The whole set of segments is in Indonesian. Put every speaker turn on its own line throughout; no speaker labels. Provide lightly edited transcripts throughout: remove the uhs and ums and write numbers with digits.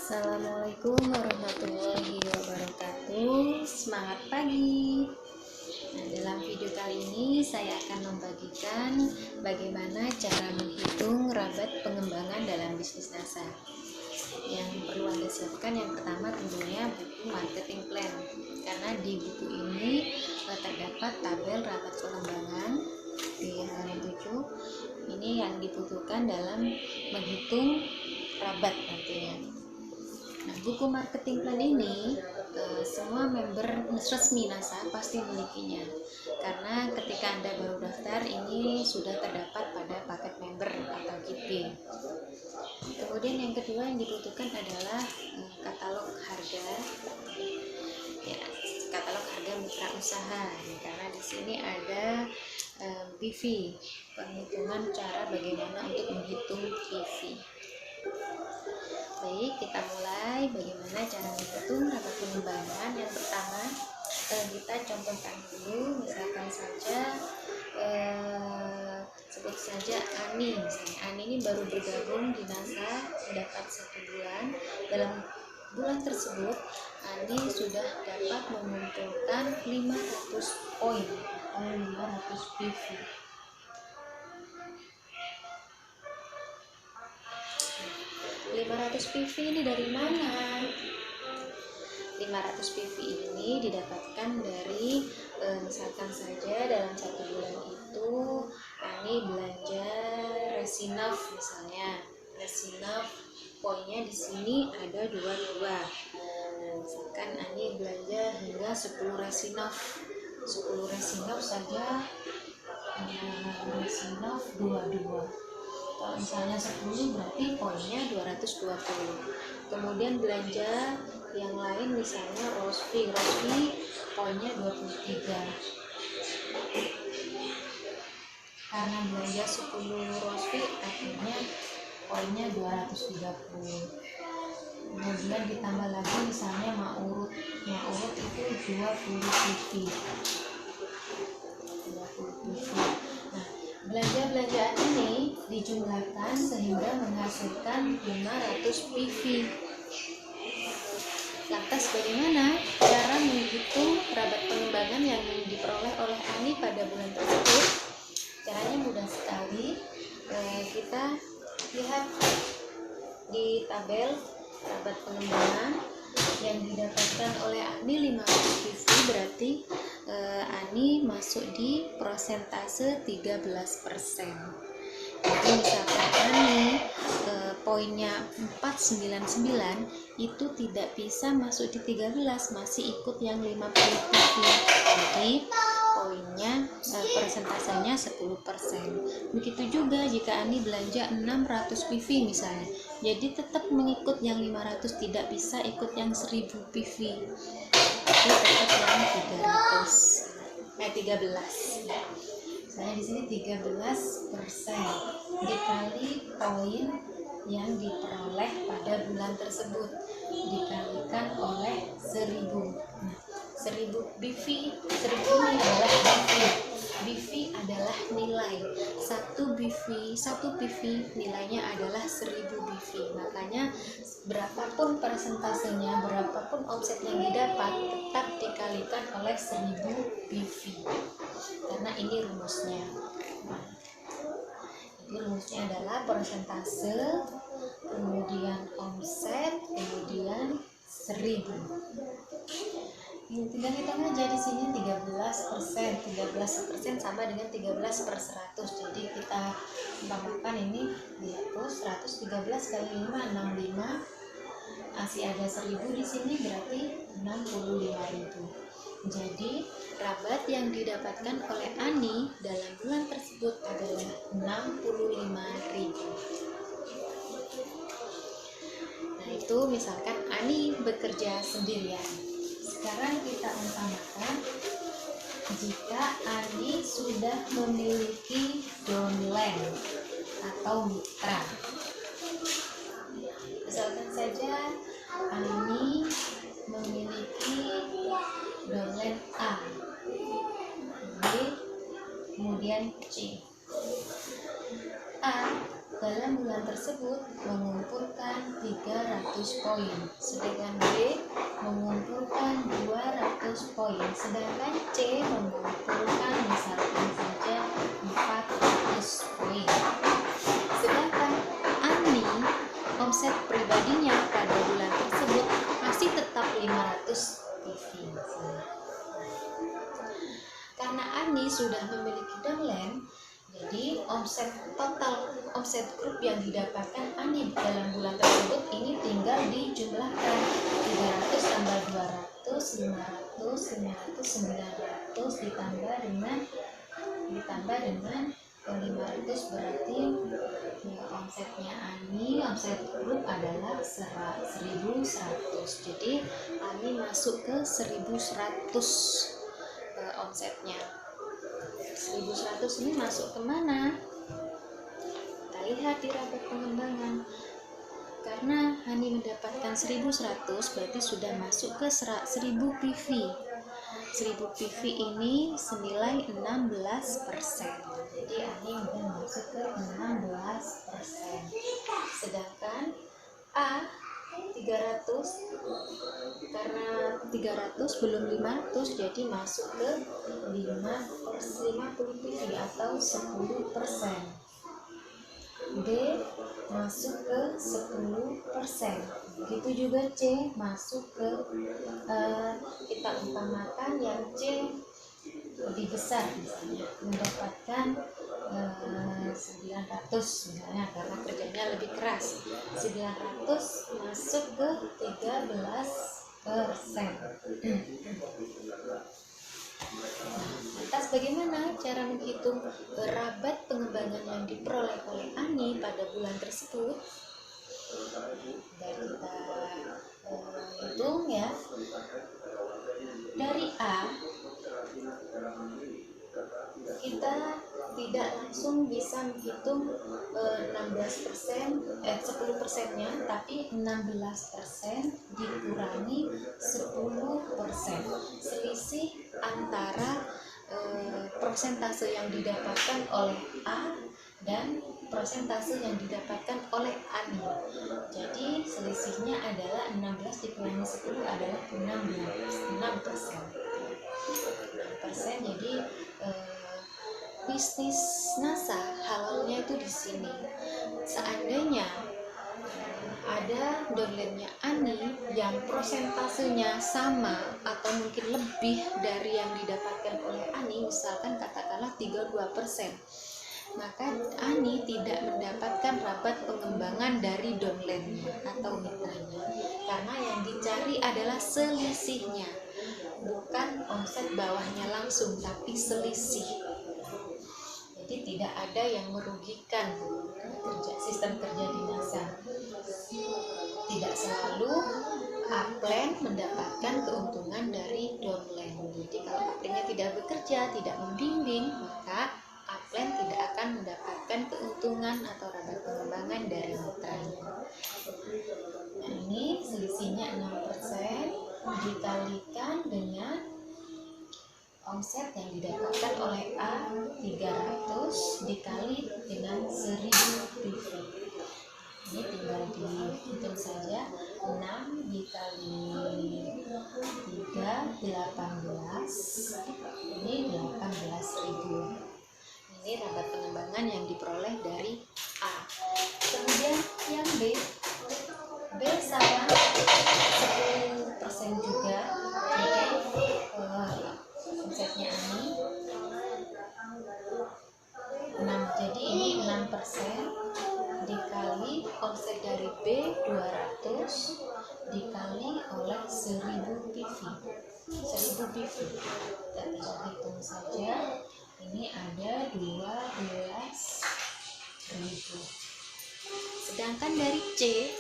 Assalamualaikum warahmatullahi wabarakatuh. Semangat pagi. Nah, dalam video kali ini saya akan membagikan bagaimana cara menghitung rabat pengembangan dalam bisnis NASA. Yang perlu Anda siapkan yang pertama tentunya buku marketing plan, karena di buku ini terdapat tabel rabat pengembangan di halaman 7. Ini yang dibutuhkan dalam menghitung rabat nantinya. Nah, buku marketing plan ini semua member resmi NASA pasti memilikinya, karena ketika Anda baru daftar ini sudah terdapat pada paket member atau KIP. Kemudian yang kedua yang dibutuhkan adalah katalog harga, ya, katalog harga mitra usaha, ya, karena di sini ada PV, penghitungan cara bagaimana untuk menghitung PV. Baik, kita mulai bagaimana cara menghitung rabat pengembangan. Yang pertama, kita contohkan dulu, misalkan saja sebut saja Ani. Misalnya Ani ini baru bergabung di NASA, mendapat 1 bulan. Dalam bulan tersebut Ani sudah dapat mengumpulkan 500 poin atau 500 PV. PV ini dari mana? 500 PV ini didapatkan dari misalkan saja dalam 1 bulan itu Ani belanja Resinov, misalnya Resinov poinnya di sini ada 22. Misalkan Ani belanja hingga 10 Resinov saja, Resinov 22. Kalau misalnya 10 berarti poinnya 220. Kemudian belanja yang lain misalnya Rospi poinnya 23. Karena belanja 10 Rospi akhirnya poinnya 230. Kemudian ditambah lagi misalnya Maurut itu 20 PV. Belanja-belanjaan ini dijumlahkan sehingga menghasilkan 500 PV. Lantas bagaimana cara menghitung rabat pengembangan yang diperoleh oleh Ani pada bulan tersebut? Caranya mudah sekali. Kita lihat di tabel rabat pengembangan yang didapatkan oleh Ani 500 PV, berarti Ani masuk di persentase 13%. Jadi misalkan Ani poinnya 499 itu tidak bisa masuk di 13, masih ikut yang 50 PV. Jadi poinnya persentasenya 10%. Begitu juga jika Ani belanja 600 PV misalnya, jadi tetap mengikut yang 500, tidak bisa ikut yang 1000 PV, tapi tetap yang 13. Misalnya di sini 13% dikali poin yang diperoleh pada bulan tersebut dikalikan oleh 1000. Nah, 1000 BV, 1000 ini adalah BV adalah nilai. 1 PV nilainya adalah 1000 BV. Makanya berapapun persentasenya, berapapun omset yang didapat, tetap dikalikan oleh 1000 BV. Karena ini rumusnya. Jadi rumusnya adalah persentase, kemudian omset, kemudian 1000. Tinggal hitung aja di sini 13% sama dengan 13/100. Jadi kita tambahkan ini dihapus, 113 kali 5 65. Masih ada 1000 di sini, berarti 65.000. Jadi rabat yang didapatkan oleh Ani dalam bulan tersebut adalah 65.000. Nah, itu misalkan Ani bekerja sendirian. Sekarang kita umpamakan jika Ani sudah memiliki downline atau mitra. Misalkan saja Ani memiliki downline A, B, kemudian C. A dalam bulan tersebut mengumpulkan 300 100 poin, sedangkan B mengumpulkan 200 poin, sedangkan C mengumpulkan misalkan saja 400 poin. Sedangkan Ani, omset pribadinya pada bulan tersebut masih tetap 500 PV. Karena Ani sudah memiliki downline, jadi total omset grup yang didapatkan Ani dalam bulan tersebut ini tinggal dijumlahkan 300 tambah 200, 500, 900 ditambah dengan 500 berarti ya, omsetnya Ani, omset grup adalah 1100. Jadi Ani masuk ke 1100 omsetnya. 1100 ini masuk kemana? Kita lihat di rapat pengembangan. Karena Hani mendapatkan 1100 berarti sudah masuk ke 1000 PV. 1000 PV ini senilai 16%. Jadi Hani sudah masuk ke 16%. Sedangkan A 300, karena 300 belum 500 jadi masuk ke 50 PV atau 10%. B masuk ke 10%. Begitu juga C masuk ke kita utamakan yang C lebih besar, misalnya mendapatkan 900 misalnya karena kerjanya lebih keras. 900 masuk ke 13%. Lantas bagaimana cara menghitung rabat pengembangan yang diperoleh oleh Ani pada bulan tersebut? Dari kita hitung ya. Dari A kita tidak langsung bisa menghitung 10%-nya, tapi 16% dikurangi 10%. Selisih antara persentase yang didapatkan oleh A dan persentase yang didapatkan oleh Ani. Jadi selisihnya adalah 16 dikurangi 10 adalah 6%. Jadi bisnis NASA halalnya itu di sini. Seandainya ada downline-nya Ani yang prosentasenya sama atau mungkin lebih dari yang didapatkan oleh Ani, misalkan katakanlah 32%, maka Ani tidak mendapatkan rabat pengembangan dari downline-nya atau mitranya, karena yang dicari adalah selisihnya, bukan omset bawahnya langsung, tapi selisih. Jadi tidak ada yang merugikan sistem kerja di NASA. Tidak selalu upline mendapatkan keuntungan dari downline. Jadi kalau upline-nya tidak bekerja, tidak membimbing, maka upline tidak akan mendapatkan keuntungan atau rabat pengembangan dari mitranya. Nah, ini selisihnya 6% dikalikan dengan omset yang didapatkan oleh A 300 dikali dengan 1000 PV. Ini tinggal dihitung saja. 6 dikali 3 18. Ini 18.000. Ini rabat pengembangan yang diperoleh dari A. Kemudian yang B sama 10% juga. Omsetnya Ani 6, jadi ini 6% dikali omset dari B 200 dikali oleh 1000 PV. 1000 PV kita tinggal hitung saja. Ini ada 12.000. Sedangkan dari C 13%.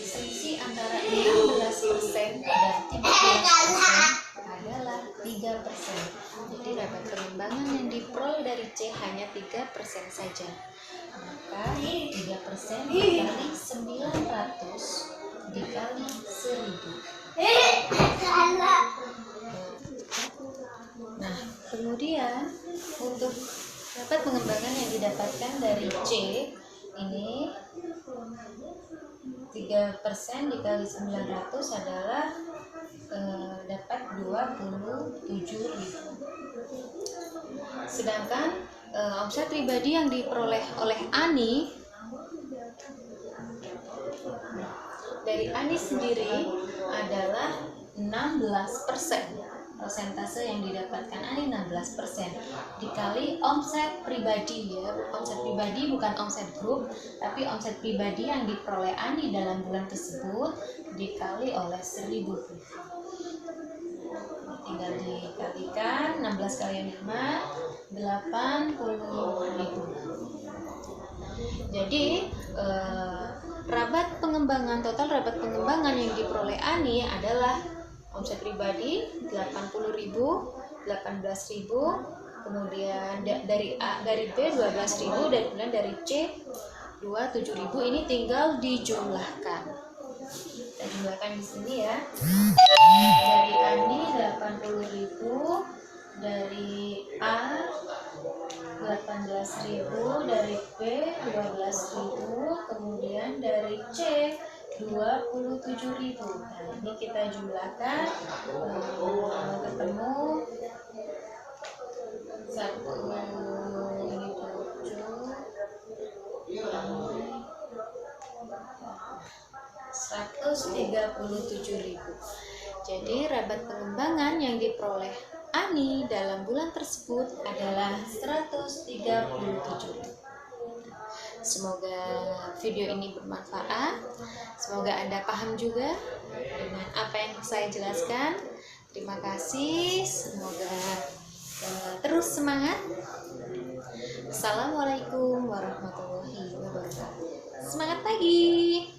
Selisih antara 16% dan 13% adalah 3%. Jadi rabat pengembangan yang diperoleh dari C hanya 3% saja. Maka 3% dikali 900 dikali 1000. Nah, kemudian untuk Rabat pengembangan yang didapatkan dari C ini 3% dikali 900 adalah dapat 27.000. Sedangkan omset pribadi yang diperoleh oleh Ani dari Ani sendiri adalah 16%. Persentase yang didapatkan Ani 16% dikali omset pribadi, ya. Omset pribadi bukan omset grup, tapi omset pribadi yang diperoleh Ani dalam bulan tersebut dikali oleh 1.000. Tinggal dikalikan 16 kali 5, 80.000. Jadi total rabat pengembangan yang diperoleh Ani adalah omset pribadi 80.000, 18.000, kemudian dari B 12.000, dan kemudian dari C 27.000. Ini tinggal dijumlahkan. Kita jumlahkan di sini ya. Dari Ani 80.000, dari A 18.000, dari B 12.000, kemudian dari C 27.000. Nah, ini kita jumlahkan, ketemu 137.000. Jadi rabat pengembangan yang diperoleh Ani dalam bulan tersebut adalah 137.000. Semoga video ini bermanfaat. Semoga Anda paham juga dengan apa yang saya jelaskan. Terima kasih. Semoga terus semangat. Assalamualaikum warahmatullahi wabarakatuh. Semangat pagi.